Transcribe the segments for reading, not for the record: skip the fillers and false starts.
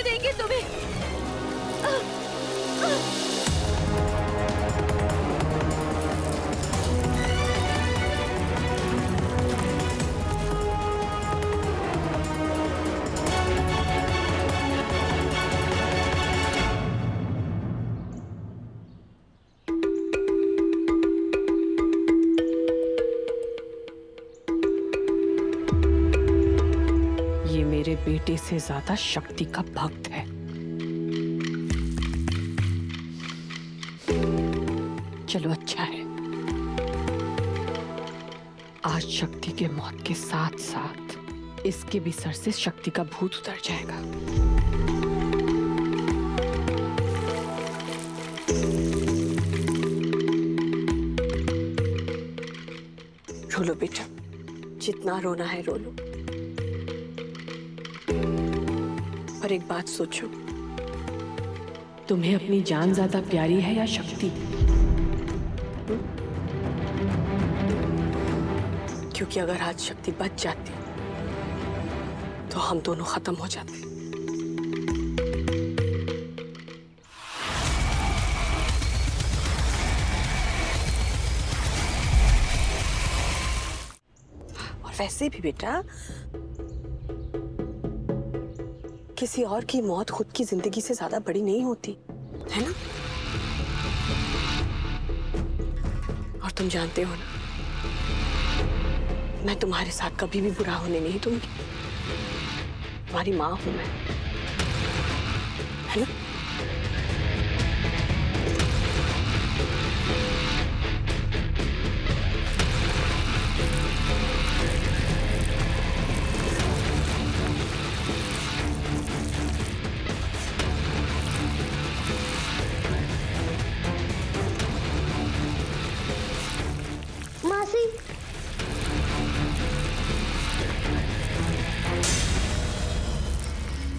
देंगे तुम्हें। ये मेरे बेटे से ज्यादा शक्ति का भक्त है। चलो अच्छा है, आज शक्ति के मौत के साथ साथ इसके भी सर से शक्ति का भूत उतर जाएगा। रो लो बेटा, जितना रोना है रो लो। पर एक बात सोचो, तुम्हें अपनी जान ज्यादा प्यारी है या शक्ति? क्योंकि अगर आज शक्ति बच जाती तो हम दोनों खत्म हो जाते। और वैसे भी बेटा, किसी और की मौत खुद की जिंदगी से ज्यादा बड़ी नहीं होती है ना। और तुम जानते हो ना, मैं तुम्हारे साथ कभी भी बुरा होने नहीं दूंगी। तुम्हारी माँ हूं मैं, है ना। मासी,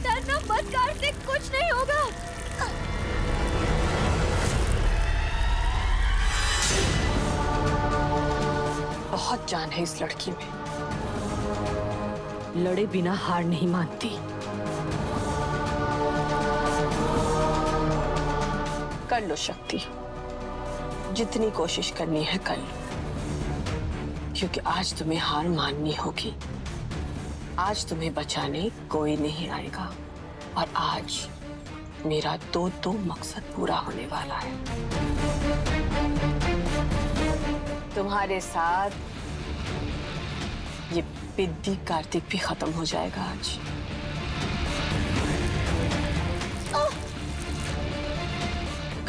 डरना मत कार्तिक, कुछ नहीं होगा। बहुत जान है इस लड़की में, लड़े बिना हार नहीं मानती। कर लो शक्ति, जितनी कोशिश करनी है कर लो, क्योंकि आज तुम्हें हार माननी होगी। आज तुम्हें बचाने कोई नहीं आएगा और आज मेरा दो मकसद पूरा होने वाला है। तुम्हारे साथ ये पिद्दी कार्तिक भी खत्म हो जाएगा आज।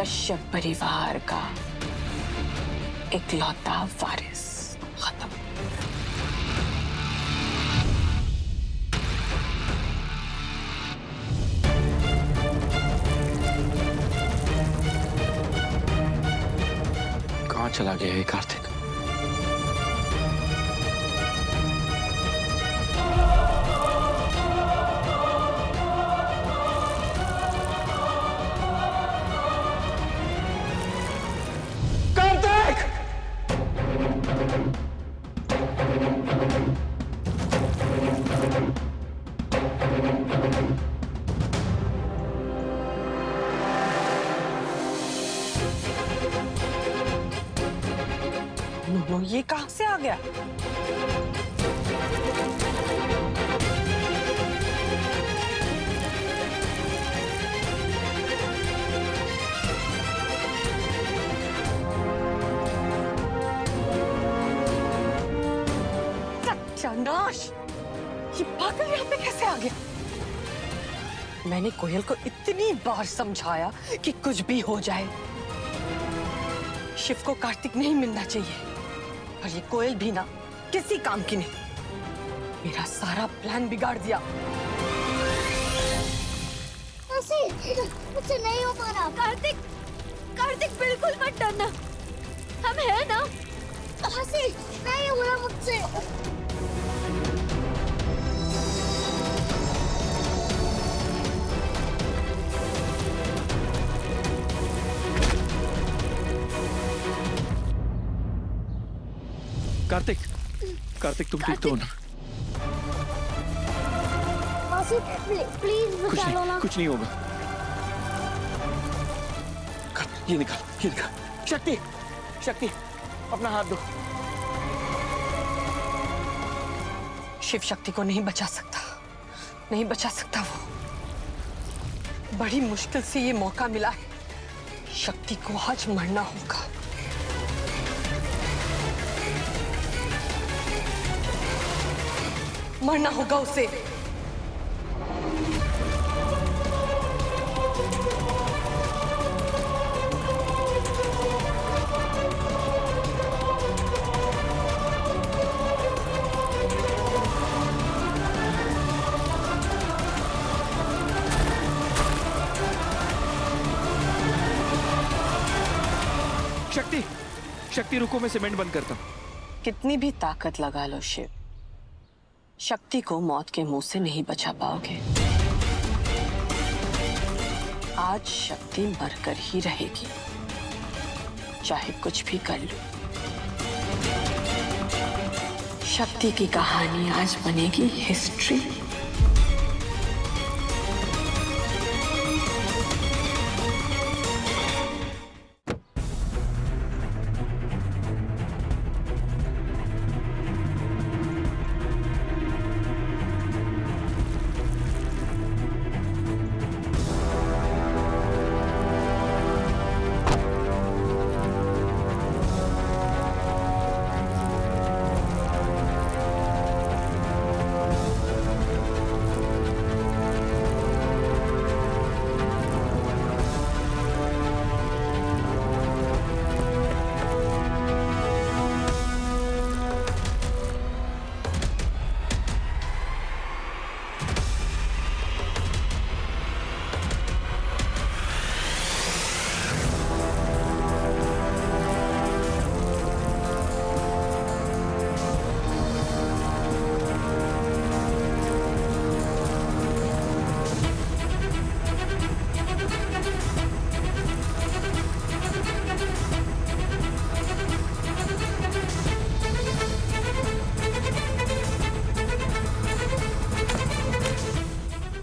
कश्यप परिवार का इकलौता वारिस खत्म। कहाँ चला गया ये कार्तिक? नो, ये कहां से आ गया? सत्यानाश! ये पागल यहाँ पे कैसे आ गया? मैंने कोयल को इतनी बार समझाया कि कुछ भी हो जाए, शिव को कार्तिक नहीं मिलना चाहिए। और ये कोयल भी ना किसी काम की नहीं। मेरा सारा प्लान बिगाड़ दिया। मासी, मुझसे नहीं हो पा रहा। कार्तिक, कार्तिक बिल्कुल मत डरना, हम हैं ना। मासी, नहीं हो रहा मुझसे। कार्तिक, कार्तिक तुम ठीक तो हो ना? मासी प्लीज बचा लो ना। कुछ नहीं होगा। ये निकाल। शक्ति, शक्ति, अपना हाथ दो। शिव शक्ति को नहीं बचा सकता वो। बड़ी मुश्किल से ये मौका मिला है। शक्ति को आज मरना होगा। मरना होगा उसे। शक्ति, शक्ति रुको, मैं सीमेंट बंद करता हूं। कितनी भी ताकत लगा लो शिव, शक्ति को मौत के मुंह से नहीं बचा पाओगे। आज शक्ति मरकर ही रहेगी, चाहे कुछ भी कर लो। शक्ति की कहानी आज बनेगी हिस्ट्री।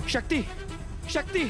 शक्ति, शक्ति,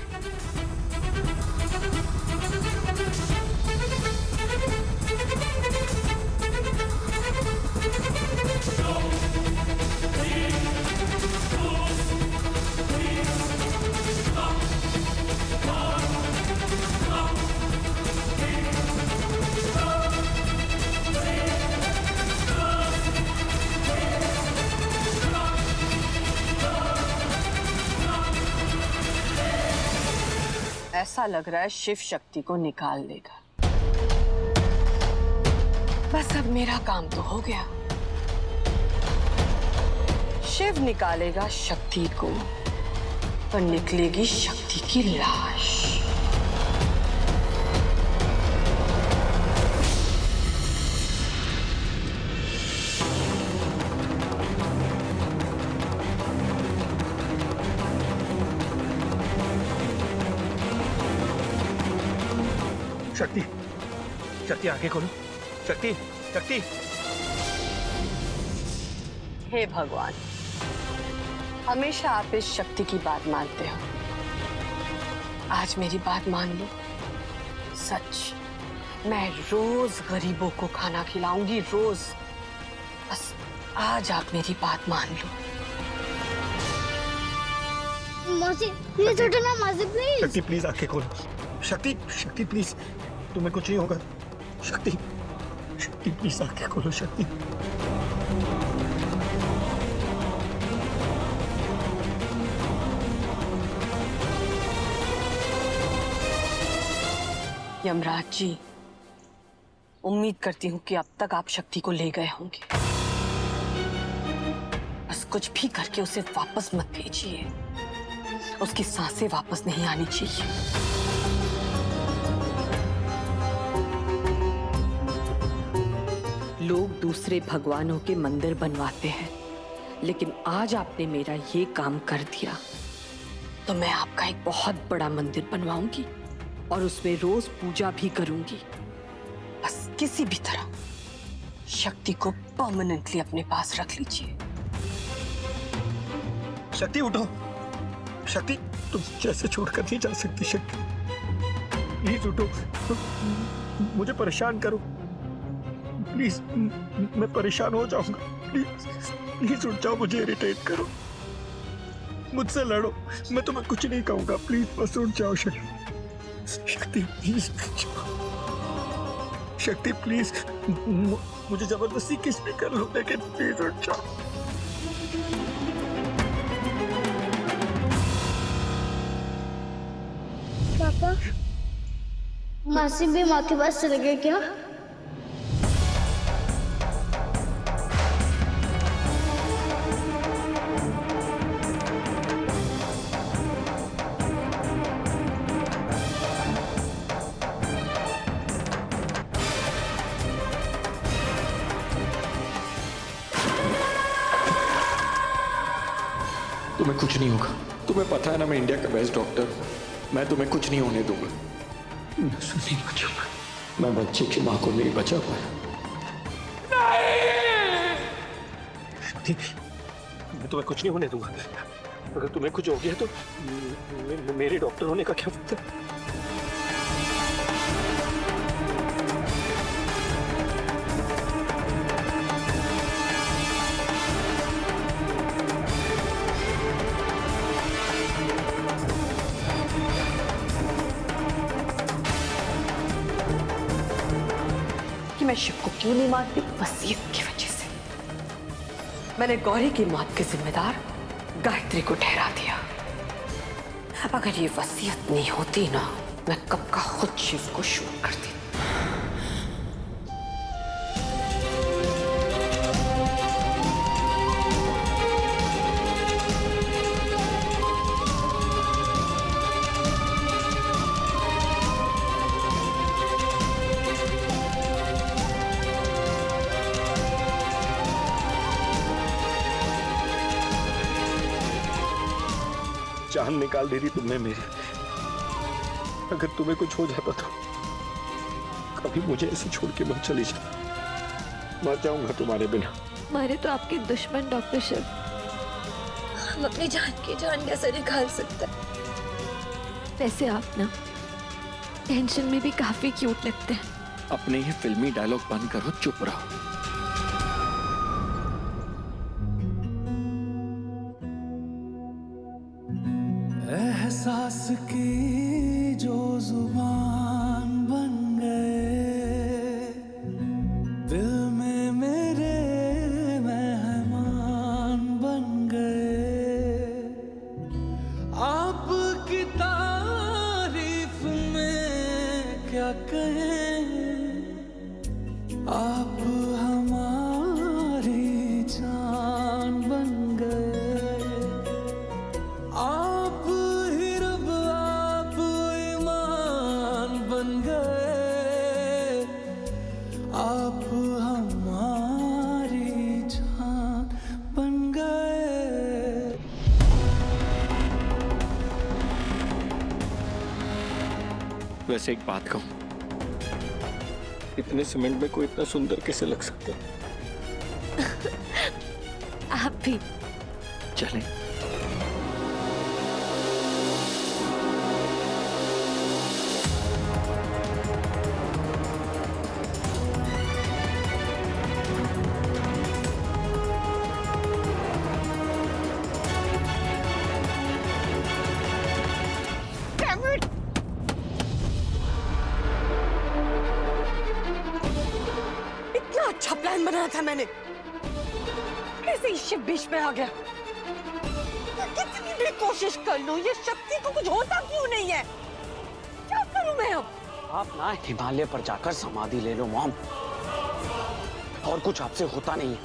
ऐसा लग रहा है शिव शक्ति को निकाल लेगा। बस अब मेरा काम तो हो गया। शिव निकालेगा शक्ति को, तो निकलेगी शक्ति की लाश। शक्ति, शक्ति आंखें खोलो। शक्ति, शक्ति। हे भगवान, हमेशा आप इस शक्ति की बात मानते हो। आज मेरी बात मान लो। सच, मैं रोज गरीबों को खाना खिलाऊंगी, रोज। बस आज आप मेरी बात मान लो। मासी प्लीज उठो ना, मासी प्लीज। शक्ति प्लीज आंखें खोलो। शक्ति, शक्ति प्लीज, तुम्हें कुछ नहीं होगा। शक्ति, शक्ति प्लीज आंखें खोलो। शक्ति, यमराज जी, उम्मीद करती हूँ कि अब तक आप शक्ति को ले गए होंगे। बस कुछ भी करके उसे वापस मत भेजिए। उसकी सांसें वापस नहीं आनी चाहिए। लोग दूसरे भगवानों के मंदिर बनवाते हैं, लेकिन आज आपने मेरा ये काम कर दिया, तो मैं आपका एक बहुत बड़ा मंदिर बनवाऊंगी और उसमें रोज पूजा भी करूंगी। बस किसी भी तरह शक्ति को परमानेंटली अपने पास रख लीजिए। शक्ति उठो। शक्ति तुम जैसे छोड़कर नहीं जा सकती शक्ति। प्लीज उठो, मुझे परेशान करो प्लीज, मैं परेशान हो जाऊंगा। प्लीज प्लीज उठ जाओ, मुझे इरिटेट करो, मुझसे लड़ो, मैं तुम्हें कुछ नहीं कहूंगा। प्लीज बस उठ जाओ शक्ति। शक्ति प्लीज, शक्ति प्लीज, मुझे जबरदस्ती किस भी कर लो, लेकिन प्लीज उठ जाओ। पापा, मासी भी माँ के पास चले गए क्या? तुम्हें कुछ नहीं होगा, तुम्हें पता है ना मैं इंडिया का बेस्ट डॉक्टर हूँ, मैं तुम्हें कुछ नहीं होने दूंगा। मैं नहीं बचूंगा, मैं बच्चे की माँ को नहीं बचा पाया। शक्ति, मैं तुम्हें कुछ नहीं होने दूंगा। अगर तुम्हें कुछ हो गया तो मेरे डॉक्टर होने का क्या फायदा? मैं शिव को क्यों नहीं मारती? वसीयत की वजह से। मैंने गौरी की मौत के जिम्मेदार गायत्री को ठहरा दिया। अगर ये वसीयत नहीं होती ना, मैं कब का खुद शिव को शूट करती। जान निकाल दी थी तुमने मेरी। अगर तुम्हें कुछ हो जाता तो कभी मुझे ऐसे छोड़ के मत चली जा। मर जाऊंगा तुम्हारे बिना। मारे तो आपके दुश्मन डॉक्टर शिव, हम अपनी जान की जान कैसे निकाल सकते हैं? वैसे आप ना टेंशन में भी काफी क्यूट लगते हैं। अपने ये फिल्मी डायलॉग बंद करो, चुप रहो। एहसास की जो जुबान बन गए, दिल में मेरे मेहमान बन गए। आपकी तारीफ में क्या कहें, आप हमारी जान बन गए। आप ही रब, आप ईमान बन गए। आप हमारी जान बन गए। वैसे एक बात कहूं, इतने सीमेंट में कोई इतना सुंदर कैसे लग सकता है? आप भी चलें। अच्छा प्लान बनाया था मैंने, कैसे शिव बीच में आ गया? कितनी भी कोशिश कर लूं, ये शक्ति को कुछ होता क्यों नहीं है? क्या करूं मैं अब? आप ना हिमालय पर जाकर समाधि ले लो मॉम, और कुछ आपसे होता नहीं है।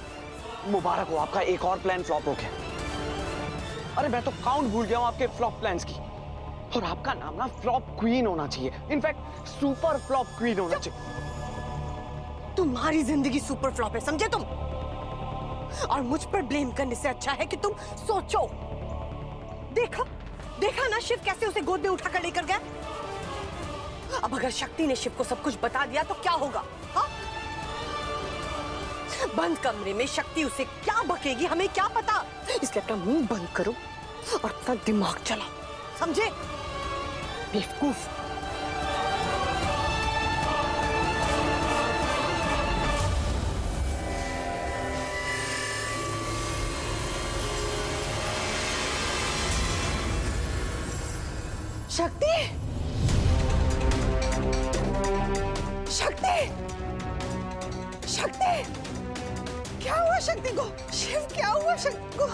मुबारक हो, आपका एक और प्लान फ्लॉप हो गया। अरे मैं तो काउंट भूल गया हूं आपके फ्लॉप प्लान्स की। और आपका नाम ना फ्लॉप क्वीन होना चाहिए, इनफैक्ट सुपर फ्लॉप क्वीन होना चाहिए। तुम्हारी जिंदगी सुपर फ्लॉप है, समझे तुम? और मुझ पर ब्लेम करने से अच्छा है कि तुम सोचो। देखा देखा ना शिव कैसे उसे गोद में उठाकर लेकर गया। अब अगर शक्ति ने शिव को सब कुछ बता दिया तो क्या होगा? हा? बंद कमरे में शक्ति उसे क्या बकेगी, हमें क्या पता। इसलिए अपना मुंह बंद करो और अपना दिमाग चलाओ, समझे? बेवकूफ। शक्ति, शक्ति, शक्ति, क्या हुआ शक्ति को? शिव, क्या हुआ शक्ति को?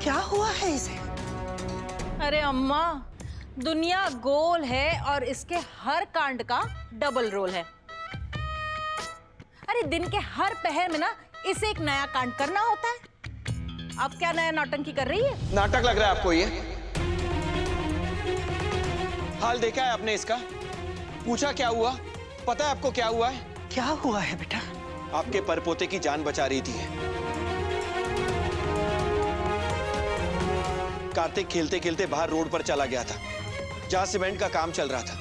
क्या हुआ है इसे? अरे अम्मा, दुनिया गोल है और इसके हर कांड का डबल रोल है। अरे दिन के हर पहर में ना इसे एक नया कांड करना होता है। अब क्या नया नौटंकी कर रही है? नाटक लग रहा है आपको ये? हाल देखा है आपने इसका? पूछा क्या हुआ? पता है आपको क्या हुआ है? क्या हुआ है बेटा? आपके परपोते की जान बचा रही थी। कार्तिक खेलते खेलते बाहर रोड पर चला गया था, जहां सीमेंट का काम चल रहा था।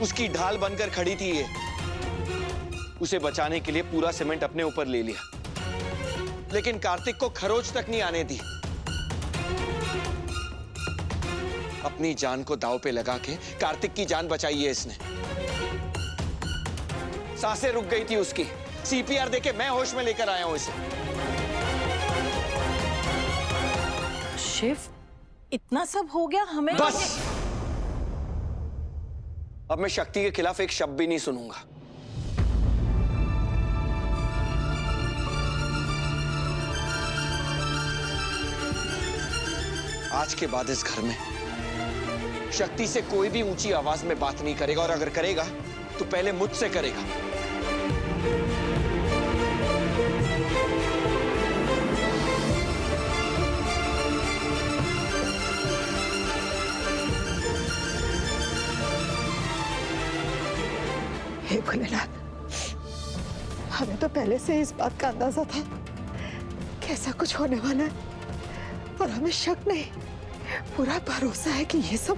उसकी ढाल बनकर खड़ी थी ये। उसे बचाने के लिए पूरा सीमेंट अपने ऊपर ले लिया, लेकिन कार्तिक को खरोच तक नहीं आने दी। अपनी जान को दांव पे लगा के कार्तिक की जान बचाई है इसने। सांसें रुक गई थी उसकी। सीपीआर देके मैं होश में लेकर आया हूं इसे। शिव, इतना सब हो गया हमें? बस, अब मैं शक्ति के खिलाफ एक शब्द भी नहीं सुनूंगा। आज के बाद इस घर में शक्ति से कोई भी ऊंची आवाज में बात नहीं करेगा, और अगर करेगा तो पहले मुझसे करेगा। हे भोलेनाथ, हमें तो पहले से इस बात का अंदाजा था कि ऐसा कुछ होने वाला है, और हमें शक नहीं, पूरा भरोसा है कि ये सब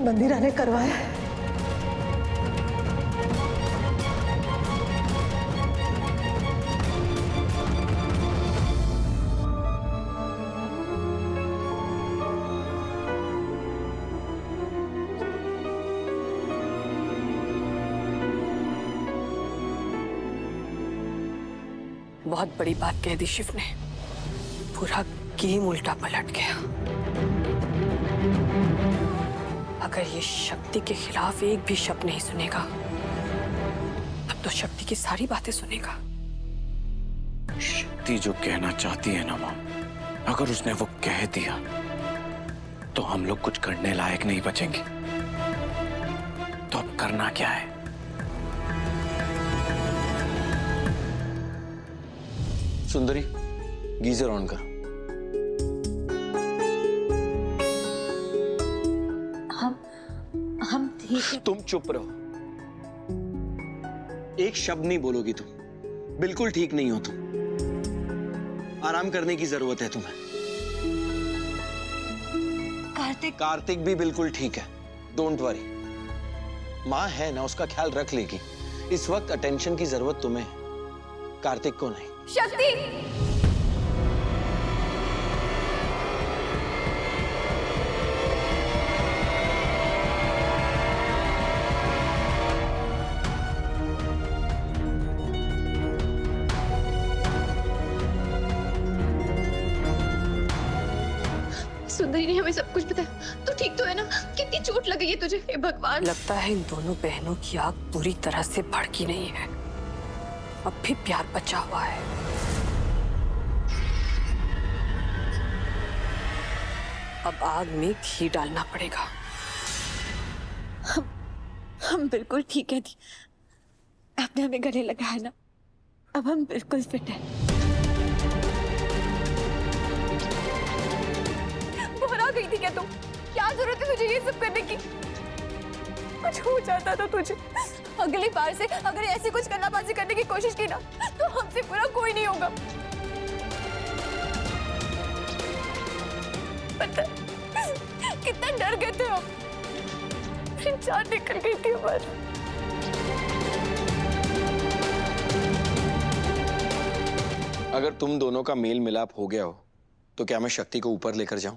मंदिरा ने करवाया है। बहुत बड़ी बात कह दी शिव ने। पूरा गेम उल्टा पलट गया। अगर ये शक्ति के खिलाफ एक भी शब्द नहीं सुनेगा, तब तो शक्ति की सारी बातें सुनेगा। शक्ति जो कहना चाहती है ना मां, अगर उसने वो कह दिया तो हम लोग कुछ करने लायक नहीं बचेंगे। तो अब करना क्या है? सुंदरी, गीजर ऑन कर। हम ठीक है। तुम चुप रहो, एक शब्द नहीं बोलोगी तुम। बिल्कुल ठीक नहीं हो तुम। आराम करने की जरूरत है तुम्हें। कार्तिक भी बिल्कुल ठीक है। डोंट वरी, माँ है ना, उसका ख्याल रख लेगी। इस वक्त अटेंशन की जरूरत तुम्हें है, कार्तिक को नहीं। शक्ति, सुंदरी ने हमें सब कुछ बताया। तो ठीक तो है ना? कितनी चोट लगी है तुझे? हे भगवान। लगता है इन दोनों बहनों की आग पूरी तरह से भड़की नहीं है। अब भी प्यार बचा हुआ है। अब आग में घी डालना पड़ेगा। हम बिल्कुल ठीक है। आपने हमें गले लगाया ना, अब हम बिल्कुल फिट हैं। घबरा गई थी क्या तुम? क्या जरूरत है तुझे ये सब करने की? कुछ हो जाता था तुझे। अगली बार से अगर ऐसी कुछ कन्नाबाजी करने की कोशिश की ना, तो हमसे पूरा कोई नहीं होगा। पता कितना डर गए थे हम। जान निकल गई थी हमारी। अगर तुम दोनों का मेल मिलाप हो गया हो तो क्या मैं शक्ति को ऊपर लेकर जाऊं?